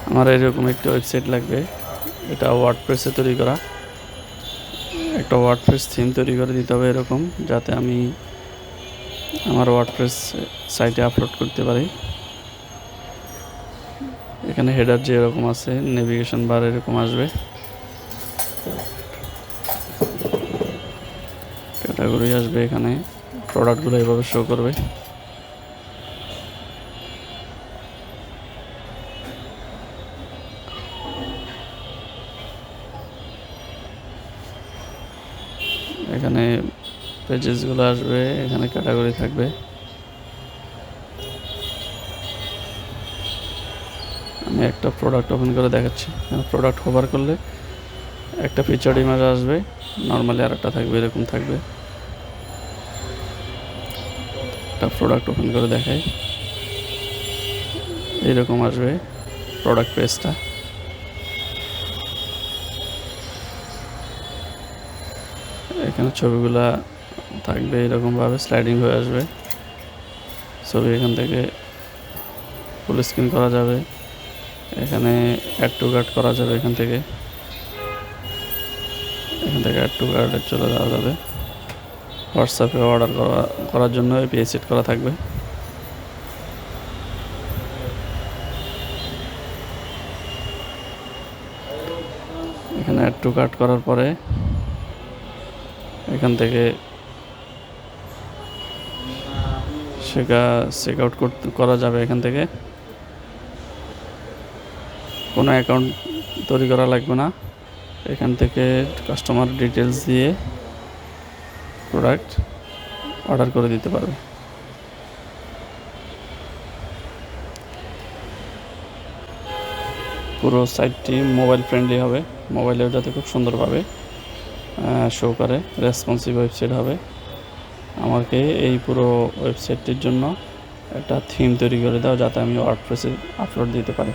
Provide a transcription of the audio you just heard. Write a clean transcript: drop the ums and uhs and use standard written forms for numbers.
আমার এরকম একটা ওয়েবসাইট লাগবে, এটা ওয়ার্ডপ্রেসে তৈরি করা। একটা ওয়ার্ডপ্রেস থিম তৈরি করে দিতে হবে এরকম, যাতে আমি আমার ওয়ার্ডপ্রেস সাইটে আপলোড করতে পারি। এখানে হেডার যে এরকম আছে, নেভিগেশন বার এরকম আসবে, ক্যাটাগরি আসবে, এখানে প্রোডাক্টগুলো এভাবে শো করবে। এখানে পেজেসগুলো আসবে, এখানে ক্যাটাগরি থাকবে। আমি একটা প্রোডাক্ট ওপেন করে দেখাচ্ছি। প্রোডাক্ট কভার করলে একটা ফিচার্ড ইমেজ আসবে, নর্মালি আর একটা থাকবে, এরকম থাকবে। একটা প্রোডাক্ট ওপেন করে দেখাই, এইরকম আসবে প্রোডাক্ট পেজটা। এখানে ছবিগুলা থাকবে এরকমভাবে স্লাইডিং হয়ে আসবে। ছবি এখান থেকে ফুল স্ক্রিন করা যাবে, এখানে অ্যাড টু কার্ট করা যাবে, এখান থেকে অ্যাড টু কার্টে চলে যাওয়া যাবে। হোয়াটসঅ্যাপে অর্ডার করার জন্য এপিআই সেট করা থাকবে। এখানে অ্যাড টু কার্ট করার পরে এখান থেকে চেক আউট করা যাবে। এখান থেকে কোনো অ্যাকাউন্ট তৈরি করা লাগবে না, এখান থেকে কাস্টমার ডিটেলস দিয়ে প্রোডাক্ট অর্ডার করে দিতে পারবে। পুরো সাইটটি মোবাইল ফ্রেন্ডলি হবে, মোবাইলেও যাতে খুব সুন্দরভাবে শো করে, রেসপন্সিভ ওয়েবসাইট হবে। আমাকে এই পুরো ওয়েবসাইটটির জন্য একটা থিম তৈরি করে দাও, যাতে আমি ওয়ার্ডপ্রেসে আপলোড দিতে পারি।